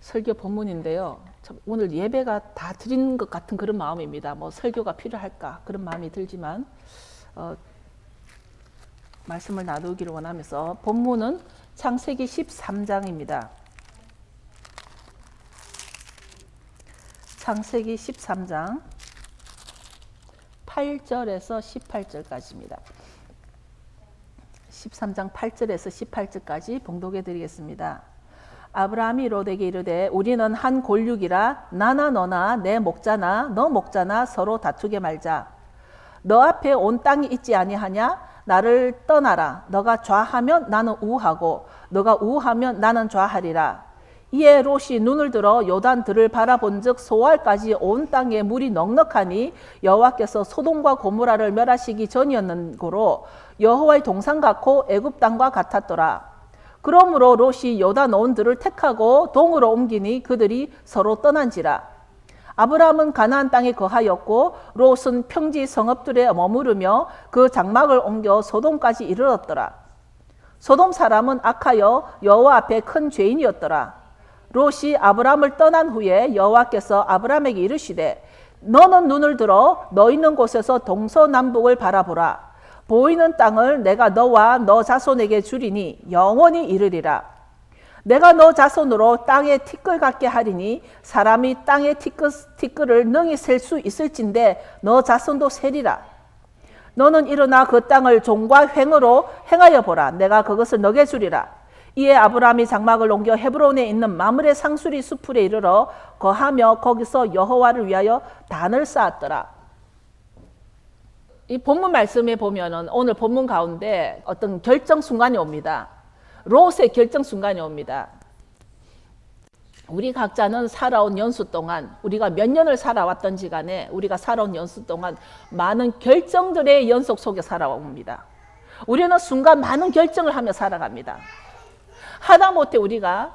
설교 본문인데요. 오늘 예배가 다 드린 것 같은 그런 마음입니다. 뭐 설교가 필요할까 그런 마음이 들지만 말씀을 나누기를 원하면서 본문은 창세기 13장입니다. 창세기 13장 8절에서 18절까지입니다. 13장 8절에서 18절까지 봉독해 드리겠습니다. 아브라함이 롯에게 이르되 우리는 한 골육이라 나나 너나 내 목자나 너 목자나 서로 다투게 말자. 너 앞에 온 땅이 있지 아니하냐? 나를 떠나라. 너가 좌하면 나는 우하고 너가 우하면 나는 좌하리라. 이에 롯이 눈을 들어 요단 들을 바라본즉 소알까지 온 땅에 물이 넉넉하니 여호와께서 소돔과 고모라를 멸하시기 전이었는 고로 여호와의 동산 같고 애굽 땅과 같았더라. 그러므로 롯이 요단 온 들을 택하고 동으로 옮기니 그들이 서로 떠난지라. 아브라함은 가나안 땅에 거하였고 롯은 평지 성읍들에 머무르며 그 장막을 옮겨 소돔까지 이르렀더라. 소돔 사람은 악하여 여호와 앞에 큰 죄인이었더라. 롯이 아브라함을 떠난 후에 여호와께서 아브라함에게 이르시되 너는 눈을 들어 너 있는 곳에서 동서남북을 바라보라. 보이는 땅을 내가 너와 너 자손에게 주리니 영원히 이르리라. 내가 너 자손으로 땅에 티끌 같게 하리니 사람이 땅에 티끌을 능히 셀 수 있을진데 너 자손도 세리라. 너는 일어나 그 땅을 종과 횡으로 행하여 보라. 내가 그것을 너게 주리라. 이에 아브라함이 장막을 옮겨 헤브론에 있는 마므레 상수리 수풀에 이르러 거하며 거기서 여호와를 위하여 단을 쌓았더라. 이 본문 말씀에 보면은 오늘 본문 가운데 어떤 결정 순간이 옵니다. 롯의 결정 순간이 옵니다. 우리 각자는 살아온 연수 동안 우리가 몇 년을 살아왔던지 간에 우리가 살아온 연수 동안 많은 결정들의 연속 속에 살아옵니다. 우리는 순간 많은 결정을 하며 살아갑니다. 하다못해 우리가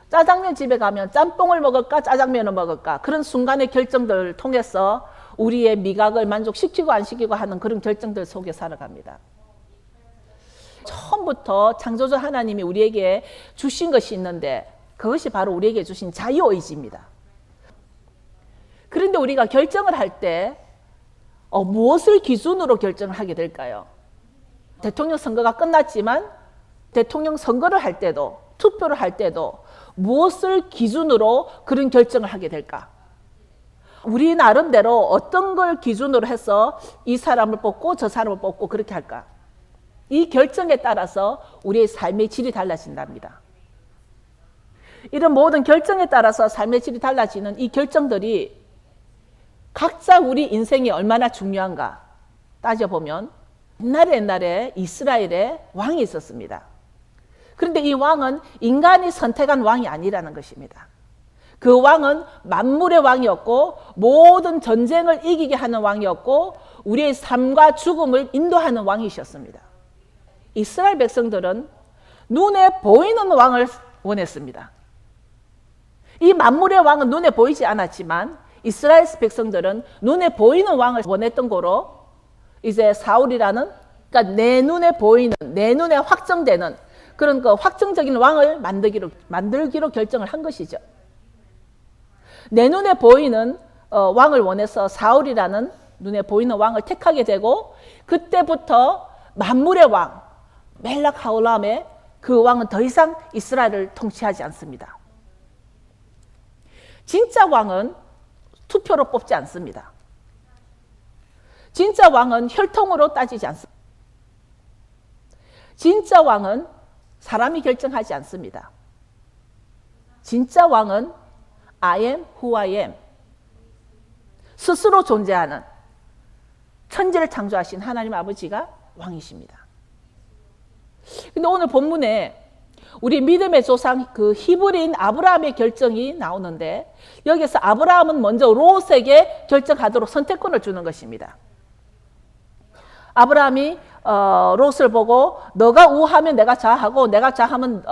짜장면 집에 가면 짬뽕을 먹을까 짜장면을 먹을까 그런 순간의 결정들을 통해서 우리의 미각을 만족시키고 안 시키고 하는 그런 결정들 속에 살아갑니다. 처음부터 창조주 하나님이 우리에게 주신 것이 있는데 그것이 바로 우리에게 주신 자유의지입니다. 그런데 우리가 결정을 할 때 무엇을 기준으로 결정을 하게 될까요? 대통령 선거가 끝났지만 대통령 선거를 할 때도 투표를 할 때도 무엇을 기준으로 그런 결정을 하게 될까? 우리 나름대로 어떤 걸 기준으로 해서 이 사람을 뽑고 저 사람을 뽑고 그렇게 할까? 이 결정에 따라서 우리의 삶의 질이 달라진답니다. 이런 모든 결정에 따라서 삶의 질이 달라지는 이 결정들이 각자 우리 인생에 얼마나 중요한가 따져보면 옛날에 이스라엘에 왕이 있었습니다. 그런데 이 왕은 인간이 선택한 왕이 아니라는 것입니다. 그 왕은 만물의 왕이었고 모든 전쟁을 이기게 하는 왕이었고 우리의 삶과 죽음을 인도하는 왕이셨습니다. 이스라엘 백성들은 눈에 보이는 왕을 원했습니다. 이 만물의 왕은 눈에 보이지 않았지만 이스라엘 백성들은 눈에 보이는 왕을 원했던 거로 이제 사울이라는 그러니까 내 눈에 보이는 내 눈에 확정되는 그런 그 확정적인 왕을 만들기로 결정을 한 것이죠. 내 눈에 보이는 왕을 원해서 사울이라는 눈에 보이는 왕을 택하게 되고 그때부터 만물의 왕 멜락 하울람의 그 왕은 더 이상 이스라엘을 통치하지 않습니다. 진짜 왕은 투표로 뽑지 않습니다. 진짜 왕은 혈통으로 따지지 않습니다. 진짜 왕은 사람이 결정하지 않습니다. 진짜 왕은 I am who I am. 스스로 존재하는 천지를 창조하신 하나님 아버지가 왕이십니다. 근데 오늘 본문에 우리 믿음의 조상 그 히브리인 아브라함의 결정이 나오는데 여기서 아브라함은 먼저 롯에게 결정하도록 선택권을 주는 것입니다. 아브라함이 롯을 보고 너가 우하면 내가 좌하고 내가 좌하면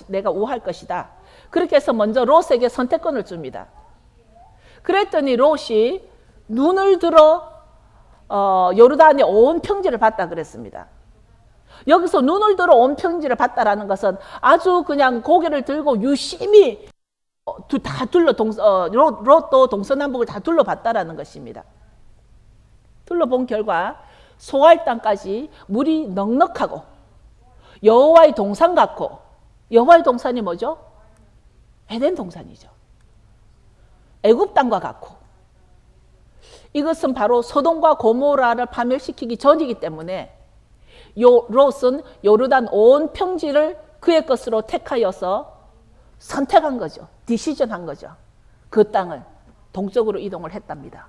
내가 우할 것이다. 그렇게 해서 먼저 롯에게 선택권을 줍니다. 그랬더니 롯이 눈을 들어 요르단의 온 평지를 봤다 그랬습니다. 여기서 눈을 들어 온 평지를 봤다라는 것은 아주 그냥 고개를 들고 유심히 다 롯도 동서남북을 다 둘러봤다라는 것입니다. 둘러본 결과 소알 땅까지 물이 넉넉하고 여호와의 동산 같고, 여호와의 동산이 뭐죠? 에덴 동산이죠. 애굽 땅과 같고, 이것은 바로 소돔과 고모라를 파멸시키기 전이기 때문에 롯은 요르단 온 평지를 그의 것으로 택하여서 선택한 거죠. 디시전한 거죠. 그 땅을 동쪽으로 이동을 했답니다.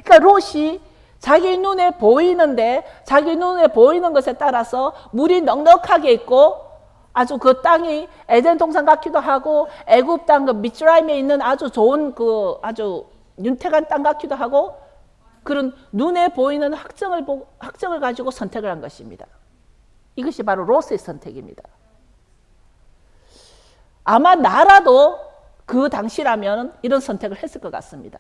그러니까 롯이 자기 눈에 보이는데, 자기 눈에 보이는 것에 따라서 물이 넉넉하게 있고, 아주 그 땅이 에덴 동산 같기도 하고, 애굽 땅 그 미츠라임에 있는 아주 좋은 그 아주 윤택한 땅 같기도 하고, 그런 눈에 보이는 확정을 가지고 선택을 한 것입니다. 이것이 바로 롯의 선택입니다. 아마 나라도 그 당시라면 이런 선택을 했을 것 같습니다.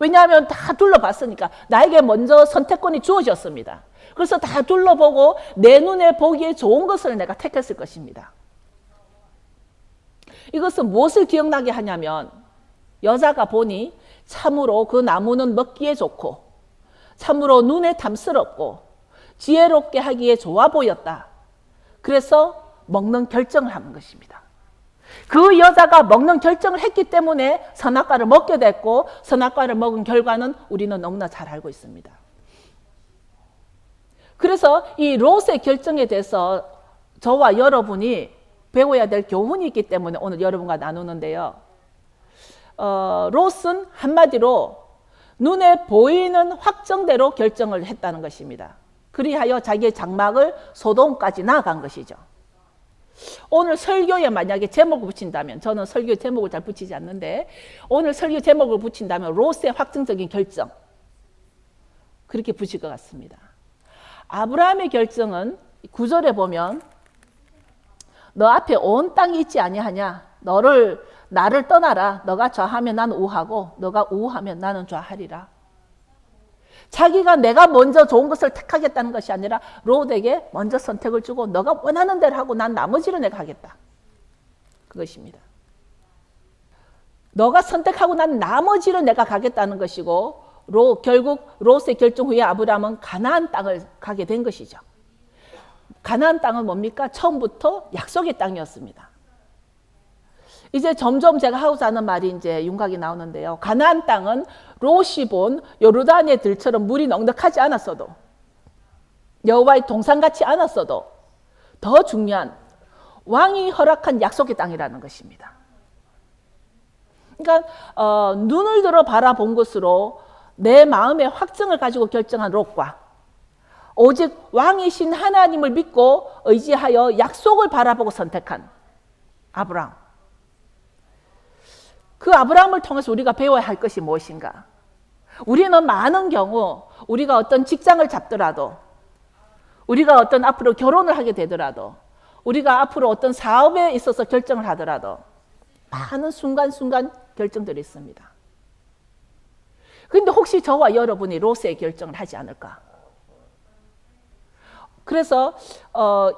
왜냐하면 다 둘러봤으니까 나에게 먼저 선택권이 주어졌습니다. 그래서 다 둘러보고 내 눈에 보기에 좋은 것을 내가 택했을 것입니다. 이것은 무엇을 기억나게 하냐면, 여자가 보니 참으로 그 나무는 먹기에 좋고 참으로 눈에 탐스럽고 지혜롭게 하기에 좋아 보였다. 그래서 먹는 결정을 하는 것입니다. 그 여자가 먹는 결정을 했기 때문에 선악과를 먹게 됐고, 선악과를 먹은 결과는 우리는 너무나 잘 알고 있습니다. 그래서 이 롯의 결정에 대해서 저와 여러분이 배워야 될 교훈이 있기 때문에 오늘 여러분과 나누는데요. 롯은 한마디로 눈에 보이는 확정대로 결정을 했다는 것입니다. 그리하여 자기의 장막을 소돔까지 나아간 것이죠. 오늘 설교에 만약에 제목을 붙인다면, 저는 설교 제목을 잘 붙이지 않는데, 오늘 설교 제목을 붙인다면 롯의 확정적인 결정, 그렇게 붙일 것 같습니다. 아브라함의 결정은 9절에 보면, 너 앞에 온 땅이 있지 아니하냐, 나를 떠나라. 너가 좌하면 나는 우하고 너가 우하면 나는 좌하리라. 자기가 내가 먼저 좋은 것을 택하겠다는 것이 아니라 롯에게 먼저 선택을 주고, 너가 원하는 대로 하고 난 나머지를 내가 하겠다. 그것입니다. 너가 선택하고 난 나머지를 내가 가겠다는 것이고, 결국 롯의 결정 후에 아브라함은 가나안 땅을 가게 된 것이죠. 가나안 땅은 뭡니까? 처음부터 약속의 땅이었습니다. 이제 점점 제가 하고자 하는 말이 이제 윤곽이 나오는데요. 가나안 땅은 롯이 본 요르단의 들처럼 물이 넉넉하지 않았어도, 여호와의 동산 같지 않았어도 더 중요한 왕이 허락한 약속의 땅이라는 것입니다. 그러니까 눈을 들어 바라본 것으로 내 마음의 확정을 가지고 결정한 롯과, 오직 왕이신 하나님을 믿고 의지하여 약속을 바라보고 선택한 아브라함. 그 아브라함을 통해서 우리가 배워야 할 것이 무엇인가? 우리는 많은 경우 우리가 어떤 직장을 잡더라도, 우리가 어떤 앞으로 결혼을 하게 되더라도, 우리가 앞으로 어떤 사업에 있어서 결정을 하더라도 많은 순간순간 결정들이 있습니다. 그런데 혹시 저와 여러분이 롯의 결정을 하지 않을까? 그래서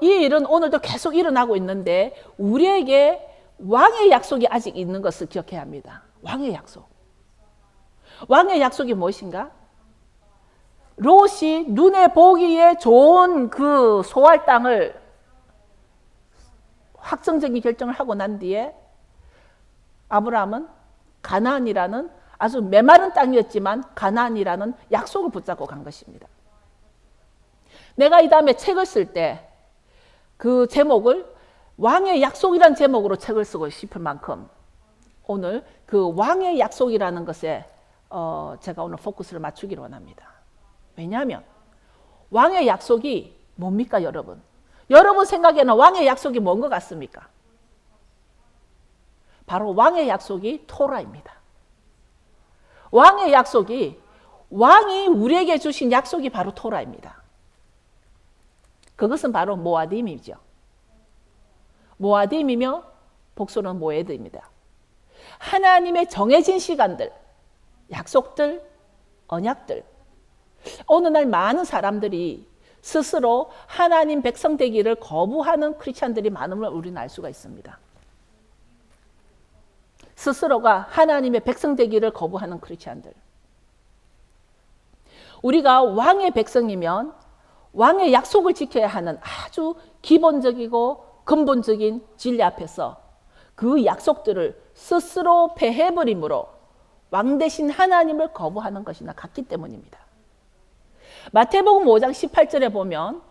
이 일은 오늘도 계속 일어나고 있는데, 우리에게 왕의 약속이 아직 있는 것을 기억해야 합니다. 왕의 약속. 왕의 약속이 무엇인가? 롯이 눈에 보기에 좋은 그 소알 땅을 확정적인 결정을 하고 난 뒤에 아브라함은 가나안이라는 아주 메마른 땅이었지만 가나안이라는 약속을 붙잡고 간 것입니다. 내가 이 다음에 책을 쓸 때 그 제목을 왕의 약속이라는 제목으로 책을 쓰고 싶을 만큼 오늘 그 왕의 약속이라는 것에 제가 오늘 포커스를 맞추기를 원합니다. 왜냐하면 왕의 약속이 뭡니까, 여러분? 여러분 생각에는 왕의 약속이 뭔 것 같습니까? 바로 왕의 약속이 토라입니다. 왕의 약속이, 왕이 우리에게 주신 약속이 바로 토라입니다. 그것은 바로 모아딤이죠. 모아딤이며 복수는 모에드입니다. 하나님의 정해진 시간들, 약속들, 언약들. 어느 날 많은 사람들이 스스로 하나님 백성 되기를 거부하는 크리스찬들이 많음을 우리는 알 수가 있습니다. 스스로가 하나님의 백성 되기를 거부하는 크리스찬들. 우리가 왕의 백성이면 왕의 약속을 지켜야 하는 아주 기본적이고 근본적인 진리 앞에서 그 약속들을 스스로 폐해버림으로 왕 대신 하나님을 거부하는 것이나 같기 때문입니다. 마태복음 5장 18절에 보면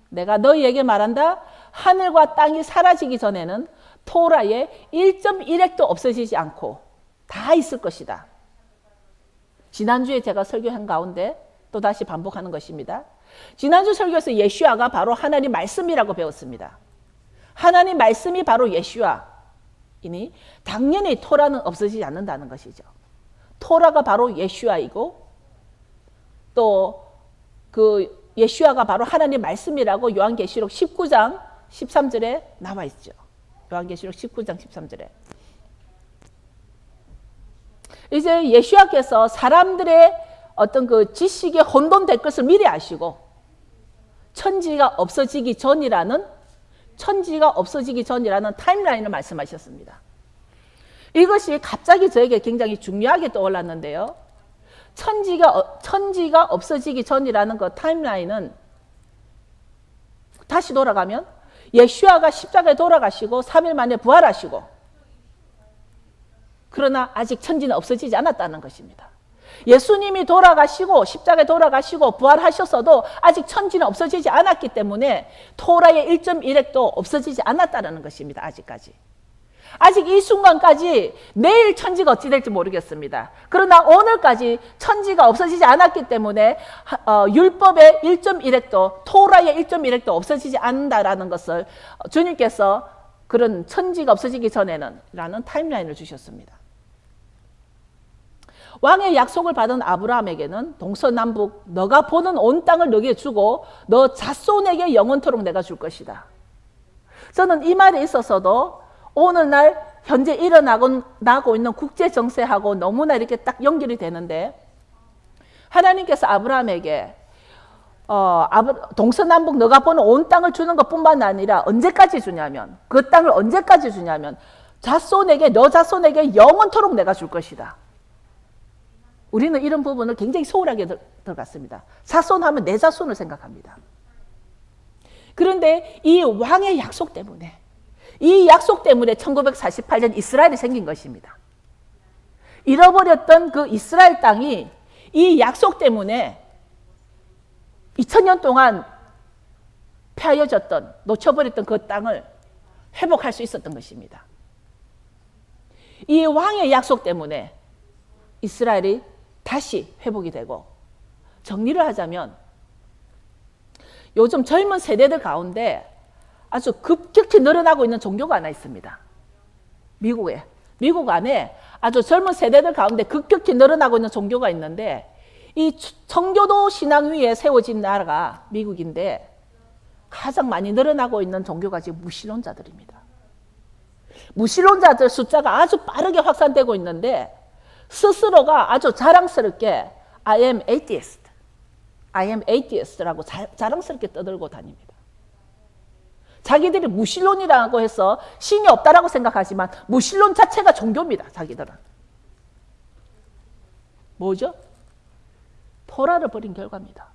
내가 너희에게 말한다. 하늘과 땅이 사라지기 전에는 토라의 1.1획도 없어지지 않고 다 있을 것이다. 지난주에 제가 설교한 가운데 또다시 반복하는 것입니다. 지난주 설교에서 예수아가 바로 하나님 말씀이라고 배웠습니다. 하나님 말씀이 바로 예수아이니 당연히 토라는 없어지지 않는다는 것이죠. 토라가 바로 예수아이고 또 그 예수아가 바로 하나님 말씀이라고 요한계시록 19장 13절에 나와 있죠. 요한계시록 19장 13절에. 이제 예수아께서 사람들의 어떤 그 지식에 혼돈될 것을 미리 아시고 천지가 없어지기 전이라는 타임라인을 말씀하셨습니다. 이것이 갑자기 저에게 굉장히 중요하게 떠올랐는데요. 천지가 없어지기 전이라는 그 타임라인은 다시 돌아가면 예수아가 십자가에 돌아가시고 3일 만에 부활하시고 그러나 아직 천지는 없어지지 않았다는 것입니다. 예수님이 돌아가시고 십자가에 돌아가시고 부활하셨어도 아직 천지는 없어지지 않았기 때문에 토라의 1.1획도 없어지지 않았다는 것입니다. 아직까지. 아직 이 순간까지 내일 천지가 어찌 될지 모르겠습니다. 그러나 오늘까지 천지가 없어지지 않았기 때문에 율법의 1.1획도 토라의 1.1획도 없어지지 않는다라는 것을 주님께서 그런 천지가 없어지기 전에는 라는 타임라인을 주셨습니다. 왕의 약속을 받은 아브라함에게는 동서남북 너가 보는 온 땅을 너에게 주고 너 자손에게 영원토록 내가 줄 것이다. 저는 이 말에 있어서도 오늘날 현재 일어나고 있는 국제 정세하고 너무나 이렇게 딱 연결이 되는데 하나님께서 아브라함에게 동서남북 너가 보는 온 땅을 주는 것뿐만 아니라 언제까지 주냐면 그 땅을 언제까지 주냐면 너 자손에게 영원토록 내가 줄 것이다. 우리는 이런 부분을 굉장히 소홀하게 들어갔습니다. 자손하면 내 자손을 생각합니다. 그런데 이 왕의 약속 때문에 1948년 이스라엘이 생긴 것입니다. 잃어버렸던 그 이스라엘 땅이 이 약속 때문에 2000년 동안 폐하여졌던 놓쳐버렸던 그 땅을 회복할 수 있었던 것입니다. 이 왕의 약속 때문에 이스라엘이 다시 회복이 되고 정리를 하자면 요즘 젊은 세대들 가운데 아주 급격히 늘어나고 있는 종교가 하나 있습니다. 미국 안에 아주 젊은 세대들 가운데 급격히 늘어나고 있는 종교가 있는데 이 청교도 신앙 위에 세워진 나라가 미국인데 가장 많이 늘어나고 있는 종교가 지금 무신론자들입니다. 무신론자들 숫자가 아주 빠르게 확산되고 있는데 스스로가 아주 자랑스럽게 I am atheist라고 자랑스럽게 떠들고 다닙니다. 자기들이 무신론이라고 해서 신이 없다라고 생각하지만 무신론 자체가 종교입니다. 자기들은. 뭐죠? 토라를 버린 결과입니다.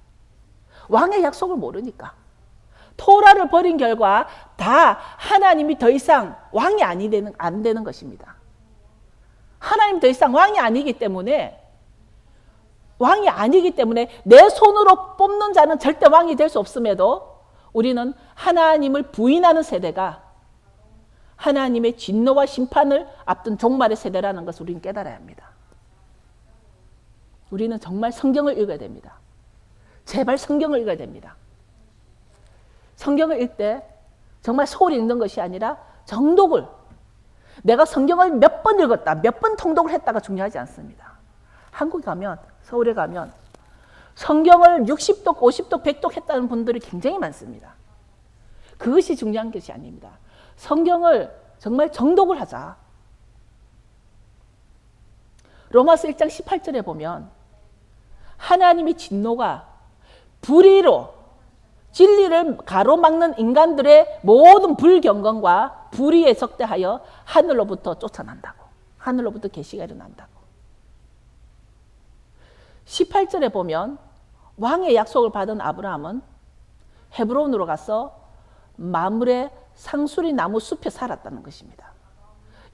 왕의 약속을 모르니까. 토라를 버린 결과 다 하나님이 더 이상 왕이 안 되는 것입니다. 하나님 더 이상 왕이 아니기 때문에 내 손으로 뽑는 자는 절대 왕이 될 수 없음에도 우리는 하나님을 부인하는 세대가 하나님의 진노와 심판을 앞둔 종말의 세대라는 것을 우리는 깨달아야 합니다. 우리는 정말 성경을 읽어야 됩니다. 제발 성경을 읽어야 됩니다. 성경을 읽을 때 정말 소홀히 읽는 것이 아니라 정독을 내가 성경을 몇 번 읽었다, 몇 번 통독을 했다가 중요하지 않습니다. 한국에 가면, 서울에 가면 성경을 60독, 50독, 100독 했다는 분들이 굉장히 많습니다. 그것이 중요한 것이 아닙니다. 성경을 정말 정독을 하자. 로마서 1장 18절에 보면 하나님의 진노가 불의로 진리를 가로막는 인간들의 모든 불경건과 불의에 적대하여 하늘로부터 쫓아난다고. 하늘로부터 계시가 일어난다고. 18절에 보면 왕의 약속을 받은 아브라함은 헤브론으로 가서 마므레 상수리 나무 숲에 살았다는 것입니다.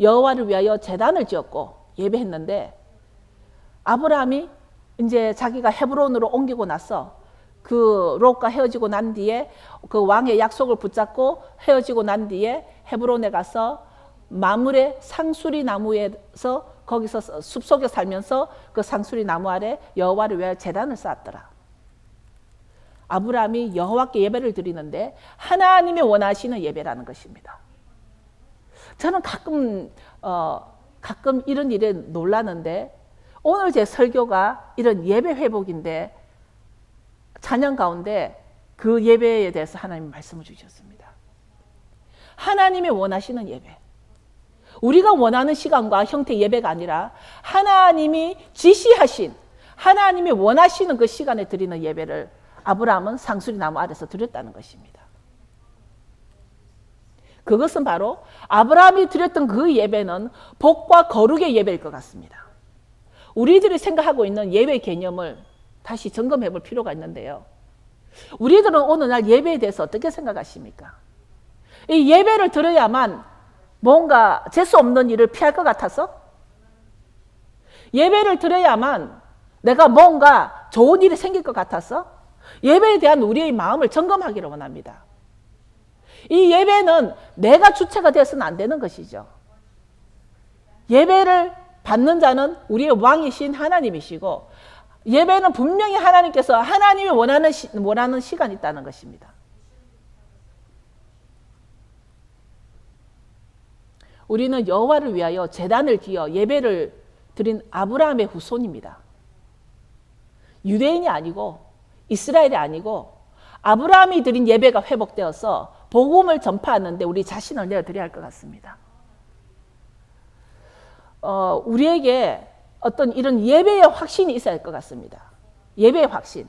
여호와를 위하여 제단을 지었고 예배했는데, 아브라함이 이제 자기가 헤브론으로 옮기고 나서 그 롯과 헤어지고 난 뒤에 그 왕의 약속을 붙잡고 헤어지고 난 뒤에 헤브론에 가서 마므레 상수리 나무에서 거기서 숲속에 살면서 그 상수리 나무 아래 여호와를 위하여 제단을 쌓았더라. 아브라함이 여호와께 예배를 드리는데 하나님이 원하시는 예배라는 것입니다. 저는 가끔 이런 일에 놀라는데, 오늘 제 설교가 이런 예배 회복인데 찬양 가운데 그 예배에 대해서 하나님이 말씀을 주셨습니다. 하나님이 원하시는 예배, 우리가 원하는 시간과 형태 예배가 아니라 하나님이 지시하신, 하나님이 원하시는 그 시간에 드리는 예배를 아브라함은 상수리 나무 아래서 드렸다는 것입니다. 그것은 바로 아브라함이 드렸던 그 예배는 복과 거룩의 예배일 것 같습니다. 우리들이 생각하고 있는 예배 개념을 다시 점검해 볼 필요가 있는데요. 우리들은 오늘날 예배에 대해서 어떻게 생각하십니까? 이 예배를 드려야만 뭔가 재수 없는 일을 피할 것 같아서? 예배를 드려야만 내가 뭔가 좋은 일이 생길 것 같아서? 예배에 대한 우리의 마음을 점검하기를 원합니다. 이 예배는 내가 주체가 되어서는 안 되는 것이죠. 예배를 받는 자는 우리의 왕이신 하나님이시고, 예배는 분명히 하나님께서 하나님이 원하는 시간이 있다는 것입니다. 우리는 여호와를 위하여 제단을 지어 예배를 드린 아브라함의 후손입니다. 유대인이 아니고 이스라엘이 아니고 아브라함이 드린 예배가 회복되어서 복음을 전파하는데 우리 자신을 내어드려야 할 것 같습니다. 우리에게 어떤 이런 예배의 확신이 있어야 할 것 같습니다. 예배의 확신.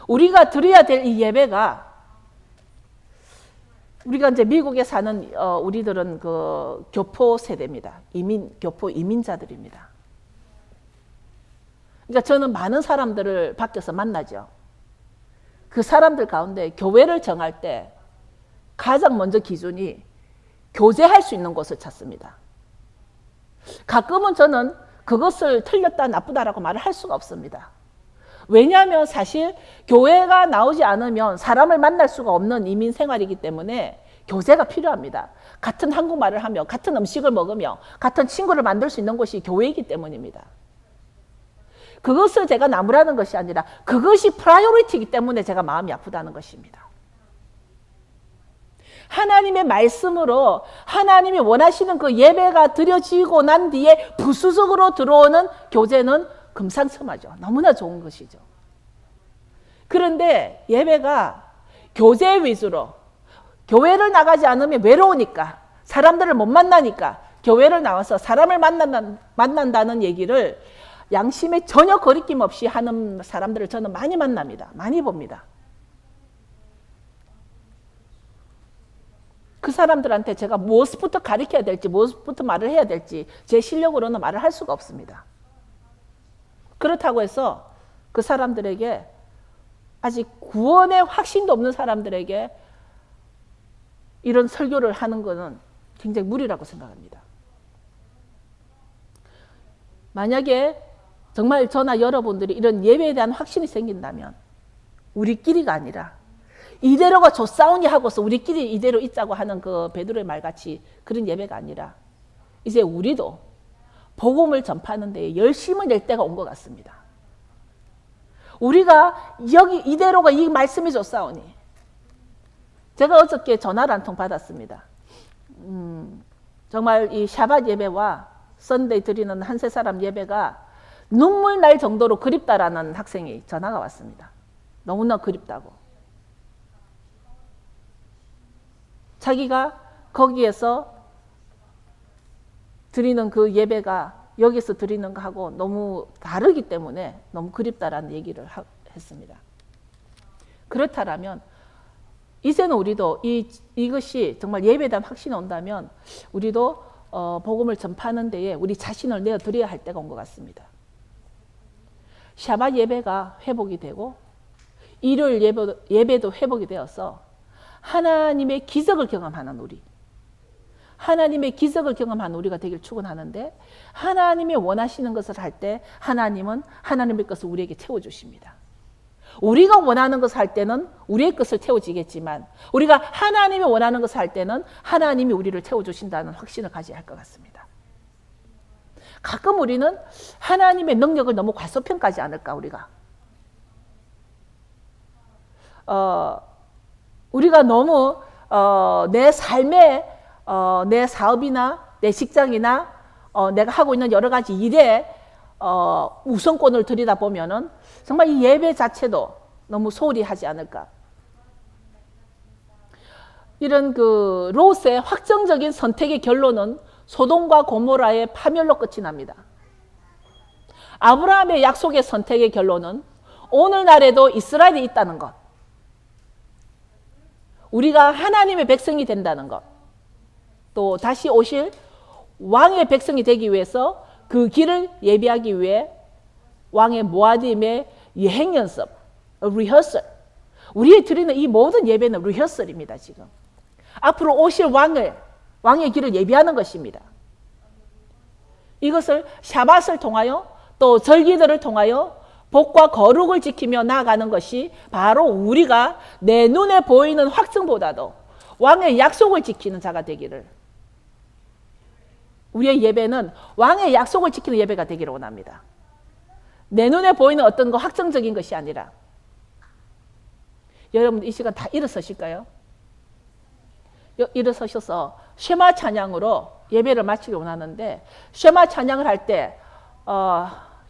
우리가 드려야 될 이 예배가, 우리가 이제 미국에 사는 우리들은 그 교포 세대입니다. 교포 이민자들입니다. 그러니까 저는 많은 사람들을 밖에서 만나죠. 그 사람들 가운데 교회를 정할 때 가장 먼저 기준이 교제할 수 있는 곳을 찾습니다. 가끔은 저는 그것을 틀렸다 나쁘다라고 말을 할 수가 없습니다. 왜냐하면 사실 교회가 나오지 않으면 사람을 만날 수가 없는 이민 생활이기 때문에 교제가 필요합니다. 같은 한국말을 하며 같은 음식을 먹으며 같은 친구를 만들 수 있는 곳이 교회이기 때문입니다. 그것을 제가 나무라는 것이 아니라 그것이 프라이어리티이기 때문에 제가 마음이 아프다는 것입니다. 하나님의 말씀으로 하나님이 원하시는 그 예배가 드려지고 난 뒤에 부수적으로 들어오는 교제는 금상첨화죠. 너무나 좋은 것이죠. 그런데 예배가 교제 위주로, 교회를 나가지 않으면 외로우니까, 사람들을 못 만나니까 교회를 나와서 사람을 만난다는 얘기를 양심에 전혀 거리낌 없이 하는 사람들을 저는 많이 만납니다. 많이 봅니다. 그 사람들한테 제가 무엇부터 가르쳐야 될지, 무엇부터 말을 해야 될지 제 실력으로는 말을 할 수가 없습니다. 그렇다고 해서 그 사람들에게, 아직 구원의 확신도 없는 사람들에게 이런 설교를 하는 것은 굉장히 무리라고 생각합니다. 만약에 정말 저나 여러분들이 이런 예배에 대한 확신이 생긴다면 우리끼리가 아니라 이대로가 좋사오니 하고서 우리끼리 이대로 있자고 하는 그 베드로의 말같이 그런 예배가 아니라 이제 우리도 복음을 전파하는 데 열심을 낼 때가 온 것 같습니다. 우리가 여기 이대로가 이 말씀이 좋사오니, 제가 어저께 전화를 한 통 받았습니다. 정말 이 샤밧 예배와 선데이 드리는 한 세 사람 예배가 눈물 날 정도로 그립다라는 학생이 전화가 왔습니다. 너무나 그립다고. 자기가 거기에서 드리는 그 예배가 여기서 드리는 거하고 너무 다르기 때문에 너무 그립다라는 얘기를 했습니다. 그렇다면 이제는 우리도 이것이 정말 예배에 대한 확신이 온다면 우리도 복음을 전파하는 데에 우리 자신을 내어드려야 할 때가 온 것 같습니다. 샤bat 예배가 회복이 되고 일요일 예배도 회복이 되어서 하나님의 기적을 경험하는 우리, 하나님의 기적을 경험하는 우리가 되길 축원하는데, 하나님이 원하시는 것을 할 때 하나님은 하나님의 것을 우리에게 채워주십니다. 우리가 원하는 것을 할 때는 우리의 것을 채워지겠지만, 우리가 하나님이 원하는 것을 할 때는 하나님이 우리를 채워주신다는 확신을 가져야 할 것 같습니다. 가끔 우리는 하나님의 능력을 너무 과소평가하지 않을까, 우리가 너무 내 삶에 내 사업이나 내 직장이나 내가 하고 있는 여러 가지 일에 우선권을 들이다 보면은 정말 이 예배 자체도 너무 소홀히 하지 않을까. 이런 그 롯의 확정적인 선택의 결론은 소돔과 고모라의 파멸로 끝이 납니다. 아브라함의 약속의 선택의 결론은 오늘날에도 이스라엘이 있다는 것, 우리가 하나님의 백성이 된다는 것, 또 다시 오실 왕의 백성이 되기 위해서 그 길을 예비하기 위해 왕의 모아딤의 예행 연습, 리허설, 우리의 드리는 이 모든 예배는 리허설입니다. 지금 앞으로 오실 왕의 길을 예비하는 것입니다. 이것을 샤밧을 통하여 또 절기들을 통하여 복과 거룩을 지키며 나아가는 것이 바로 우리가 내 눈에 보이는 확증보다도 왕의 약속을 지키는 자가 되기를, 우리의 예배는 왕의 약속을 지키는 예배가 되기를 원합니다. 내 눈에 보이는 어떤 거 확정적인 것이 아니라. 여러분 이 시간 다 일어서실까요? 일어서셔서 쉐마 찬양으로 예배를 마치기 원하는데, 쉐마 찬양을 할 때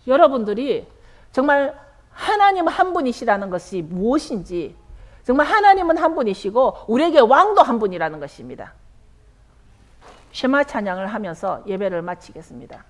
여러분들이 정말 하나님 한 분이시라는 것이 무엇인지, 정말 하나님은 한 분이시고 우리에게 왕도 한 분이라는 것입니다. 쉐마 찬양을 하면서 예배를 마치겠습니다.